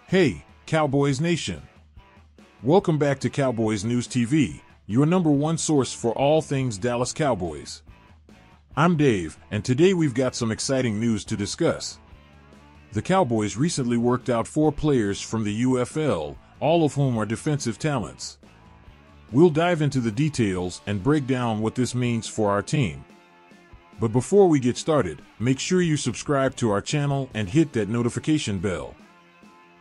Hey, Cowboys Nation! Welcome back to Cowboys News TV, your number one source for all things Dallas Cowboys. I'm Dave, and today we've got some exciting news to discuss. The Cowboys recently worked out 4 players from the UFL, all of whom are defensive talents. We'll dive into the details and break down what this means for our team. But before we get started, make sure you subscribe to our channel and hit that notification bell.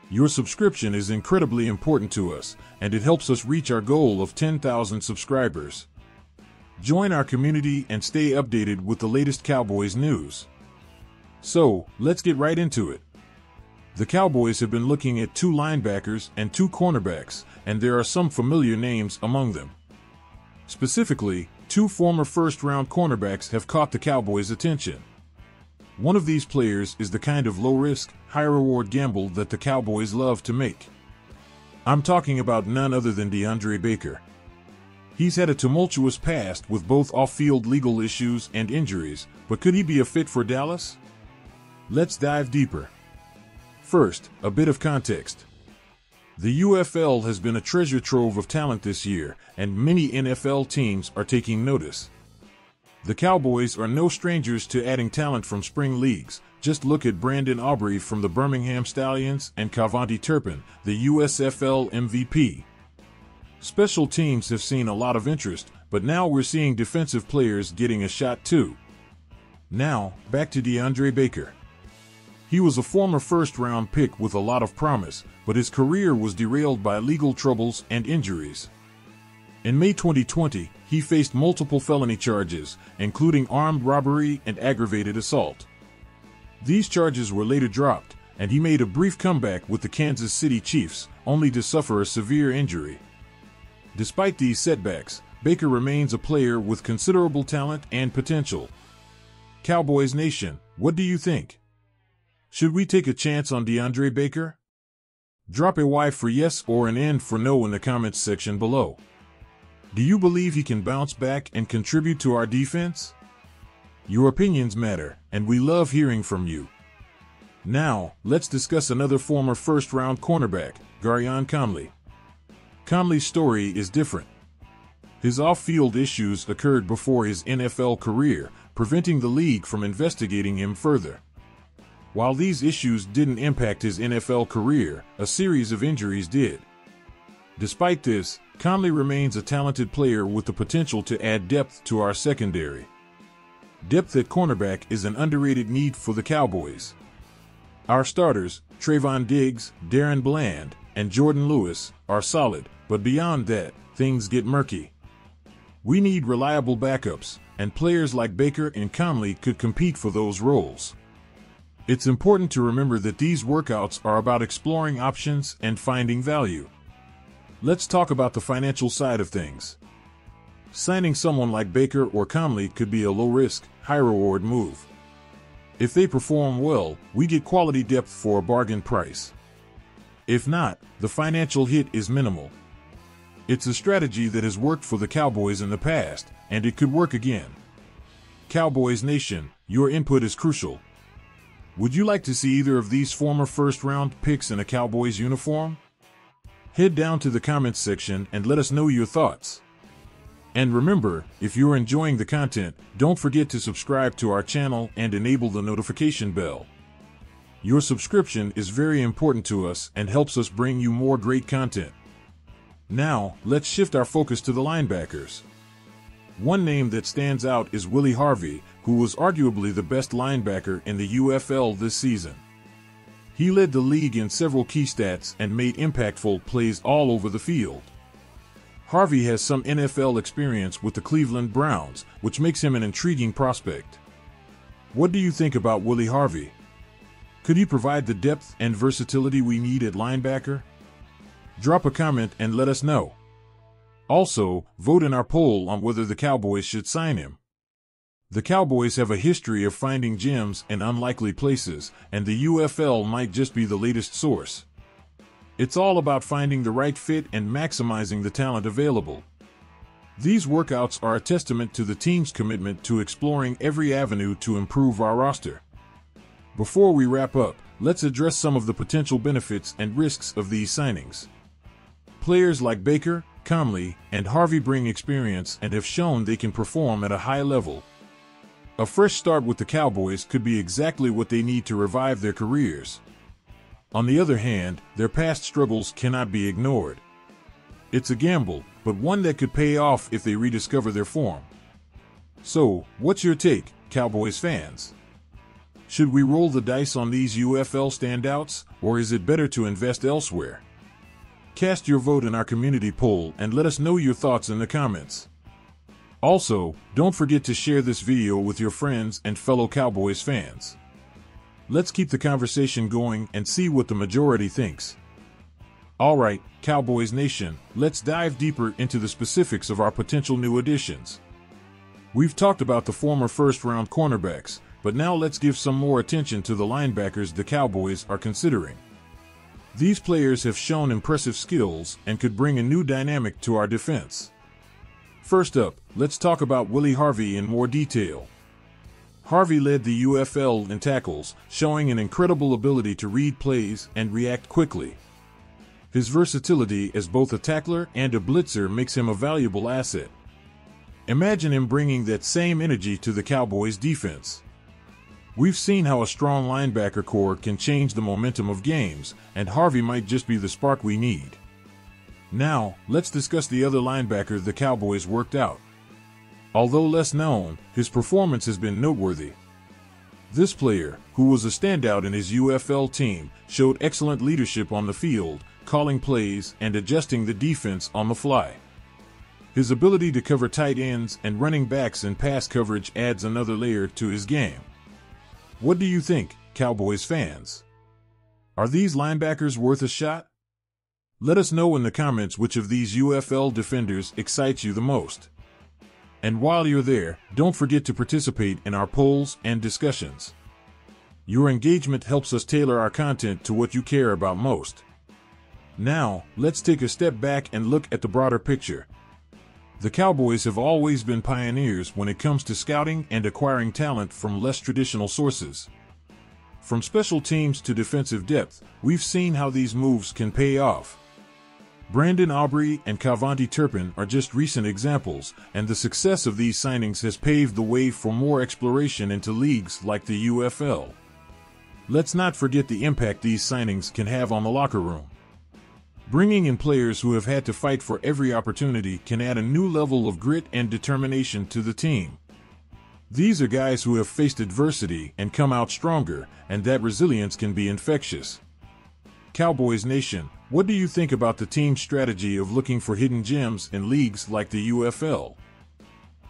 Your subscription is incredibly important to us, and it helps us reach our goal of 10,000 subscribers. Join our community and stay updated with the latest Cowboys news. So, let's get right into it. The Cowboys have been looking at 2 linebackers and 2 cornerbacks, and there are some familiar names among them. Specifically, 2 former first-round cornerbacks have caught the Cowboys' attention. One of these players is the kind of low-risk, high-reward gamble that the Cowboys love to make. I'm talking about none other than DeAndre Baker. He's had a tumultuous past with both off-field legal issues and injuries, but could he be a fit for Dallas? Let's dive deeper. First, a bit of context. The UFL has been a treasure trove of talent this year, and many NFL teams are taking notice. The Cowboys are no strangers to adding talent from spring leagues. Just look at Brandon Aubrey from the Birmingham Stallions and Cavante Turpin, the USFL MVP. Special teams have seen a lot of interest, but now we're seeing defensive players getting a shot too. Now, back to DeAndre Baker. He was a former first-round pick with a lot of promise, but his career was derailed by legal troubles and injuries. In May 2020, he faced multiple felony charges, including armed robbery and aggravated assault. These charges were later dropped, and he made a brief comeback with the Kansas City Chiefs, only to suffer a severe injury. Despite these setbacks, Baker remains a player with considerable talent and potential. Cowboys Nation, what do you think? Should we take a chance on DeAndre Baker? Drop a Y for yes or an N for no in the comments section below. Do you believe he can bounce back and contribute to our defense? Your opinions matter, and we love hearing from you. Now, let's discuss another former first-round cornerback, Gareon Conley. Conley's story is different. His off-field issues occurred before his NFL career, preventing the league from investigating him further. While these issues didn't impact his NFL career, a series of injuries did. Despite this, Conley remains a talented player with the potential to add depth to our secondary. Depth at cornerback is an underrated need for the Cowboys. Our starters, Trayvon Diggs, Darren Bland, and Jordan Lewis, are solid, but beyond that, things get murky. We need reliable backups, and players like Baker and Conley could compete for those roles. It's important to remember that these workouts are about exploring options and finding value. Let's talk about the financial side of things. Signing someone like Baker or Conley could be a low-risk, high-reward move. If they perform well, we get quality depth for a bargain price. If not, the financial hit is minimal. It's a strategy that has worked for the Cowboys in the past, and it could work again. Cowboys Nation, your input is crucial. Would you like to see either of these former first-round picks in a Cowboys uniform? Head down to the comments section and let us know your thoughts. And remember, if you're enjoying the content, don't forget to subscribe to our channel and enable the notification bell. Your subscription is very important to us and helps us bring you more great content. Now, let's shift our focus to the linebackers. One name that stands out is Willie Harvey, who was arguably the best linebacker in the UFL this season. He led the league in several key stats and made impactful plays all over the field. Harvey has some NFL experience with the Cleveland Browns, which makes him an intriguing prospect. What do you think about Willie Harvey? Could he provide the depth and versatility we need at linebacker? Drop a comment and let us know. Also, vote in our poll on whether the Cowboys should sign him. The Cowboys have a history of finding gems in unlikely places, and the UFL might just be the latest source. It's all about finding the right fit and maximizing the talent available. These workouts are a testament to the team's commitment to exploring every avenue to improve our roster. Before we wrap up, let's address some of the potential benefits and risks of these signings. Players like Baker, Conley, and Harvey bring experience and have shown they can perform at a high level. A fresh start with the Cowboys could be exactly what they need to revive their careers. On the other hand, their past struggles cannot be ignored. It's a gamble, but one that could pay off if they rediscover their form. So, what's your take, Cowboys fans? Should we roll the dice on these UFL standouts, or is it better to invest elsewhere? Cast your vote in our community poll and let us know your thoughts in the comments. Also, don't forget to share this video with your friends and fellow Cowboys fans. Let's keep the conversation going and see what the majority thinks. Alright, Cowboys Nation, let's dive deeper into the specifics of our potential new additions. We've talked about the former first-round cornerbacks, but now let's give some more attention to the linebackers the Cowboys are considering. These players have shown impressive skills and could bring a new dynamic to our defense. First up, let's talk about Willie Harvey in more detail. Harvey led the UFL in tackles, showing an incredible ability to read plays and react quickly. His versatility as both a tackler and a blitzer makes him a valuable asset. Imagine him bringing that same energy to the Cowboys defense. We've seen how a strong linebacker core can change the momentum of games, and Harvey might just be the spark we need. Now, let's discuss the other linebacker the Cowboys worked out. Although less known, his performance has been noteworthy. This player, who was a standout in his UFL team, showed excellent leadership on the field, calling plays and adjusting the defense on the fly. His ability to cover tight ends and running backs in pass coverage adds another layer to his game. What do you think, Cowboys fans? Are these linebackers worth a shot? Let us know in the comments which of these UFL defenders excites you the most. And while you're there, don't forget to participate in our polls and discussions. Your engagement helps us tailor our content to what you care about most. Now, let's take a step back and look at the broader picture. The Cowboys have always been pioneers when it comes to scouting and acquiring talent from less traditional sources. From special teams to defensive depth, we've seen how these moves can pay off. Brandon Aubrey and Cavante Turpin are just recent examples, and the success of these signings has paved the way for more exploration into leagues like the UFL. Let's not forget the impact these signings can have on the locker room. Bringing in players who have had to fight for every opportunity can add a new level of grit and determination to the team. These are guys who have faced adversity and come out stronger, and that resilience can be infectious. Cowboys Nation, what do you think about the team's strategy of looking for hidden gems in leagues like the UFL?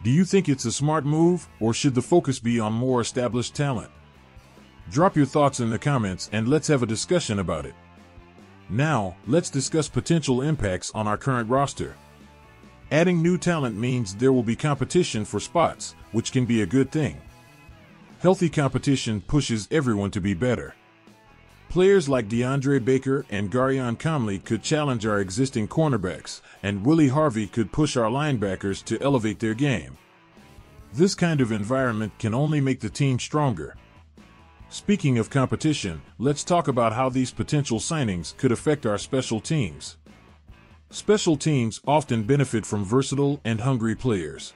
Do you think it's a smart move, or should the focus be on more established talent? Drop your thoughts in the comments and let's have a discussion about it. Now, let's discuss potential impacts on our current roster. Adding new talent means there will be competition for spots, which can be a good thing. Healthy competition pushes everyone to be better. Players like DeAndre Baker and Garyon Conley could challenge our existing cornerbacks, and Willie Harvey could push our linebackers to elevate their game. This kind of environment can only make the team stronger. Speaking of competition, let's talk about how these potential signings could affect our special teams. Special teams often benefit from versatile and hungry players.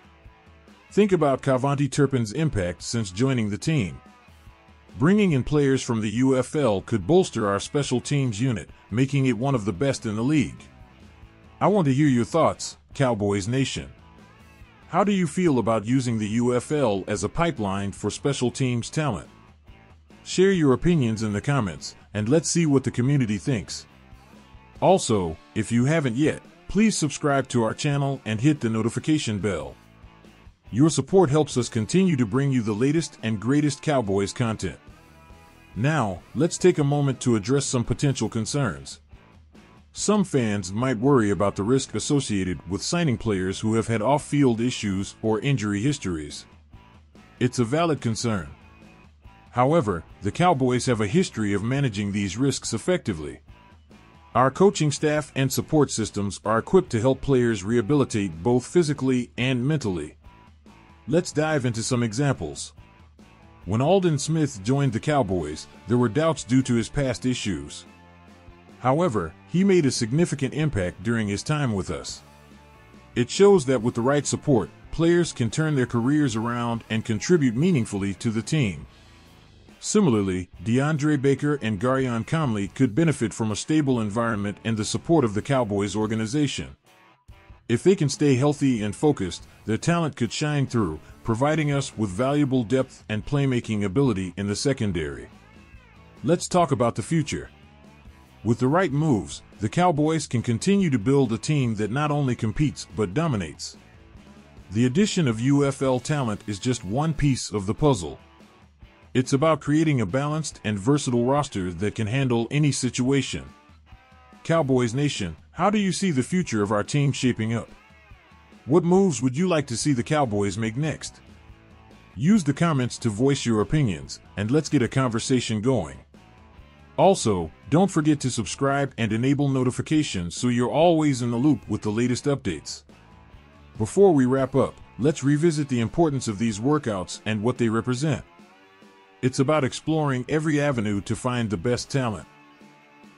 Think about Cavante Turpin's impact since joining the team. Bringing in players from the UFL could bolster our special teams unit, making it one of the best in the league. I want to hear your thoughts, Cowboys Nation. How do you feel about using the UFL as a pipeline for special teams talent? Share your opinions in the comments, and let's see what the community thinks. Also, if you haven't yet, please subscribe to our channel and hit the notification bell. Your support helps us continue to bring you the latest and greatest Cowboys content. Now, let's take a moment to address some potential concerns. Some fans might worry about the risk associated with signing players who have had off-field issues or injury histories. It's a valid concern. However, the Cowboys have a history of managing these risks effectively. Our coaching staff and support systems are equipped to help players rehabilitate both physically and mentally. Let's dive into some examples. When Aldon Smith joined the Cowboys, there were doubts due to his past issues. However, he made a significant impact during his time with us. It shows that with the right support, players can turn their careers around and contribute meaningfully to the team. Similarly, DeAndre Baker and Garyon Conley could benefit from a stable environment and the support of the Cowboys organization. If they can stay healthy and focused, their talent could shine through, providing us with valuable depth and playmaking ability in the secondary. Let's talk about the future. With the right moves, the Cowboys can continue to build a team that not only competes but dominates. The addition of UFL talent is just one piece of the puzzle. It's about creating a balanced and versatile roster that can handle any situation. Cowboys Nation, how do you see the future of our team shaping up? What moves would you like to see the Cowboys make next? Use the comments to voice your opinions, and let's get a conversation going. Also, don't forget to subscribe and enable notifications so you're always in the loop with the latest updates. Before we wrap up, let's revisit the importance of these workouts and what they represent. It's about exploring every avenue to find the best talent.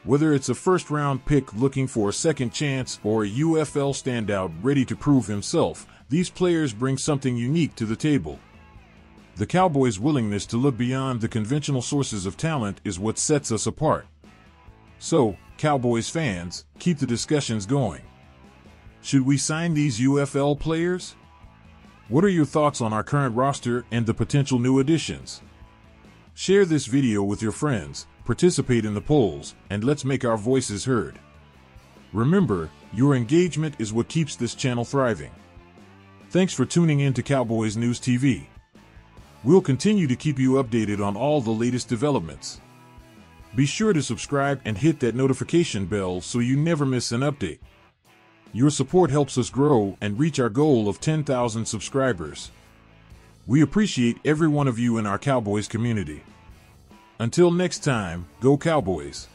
Whether it's a first-round pick looking for a second chance or a UFL standout ready to prove himself, these players bring something unique to the table. The Cowboys' willingness to look beyond the conventional sources of talent is what sets us apart. So, Cowboys fans, keep the discussions going. Should we sign these UFL players? What are your thoughts on our current roster and the potential new additions? Share this video with your friends, participate in the polls, and let's make our voices heard. Remember, your engagement is what keeps this channel thriving. Thanks for tuning in to Cowboys News TV. We'll continue to keep you updated on all the latest developments. Be sure to subscribe and hit that notification bell so you never miss an update. Your support helps us grow and reach our goal of 10,000 subscribers. We appreciate every one of you in our Cowboys community. Until next time, go Cowboys!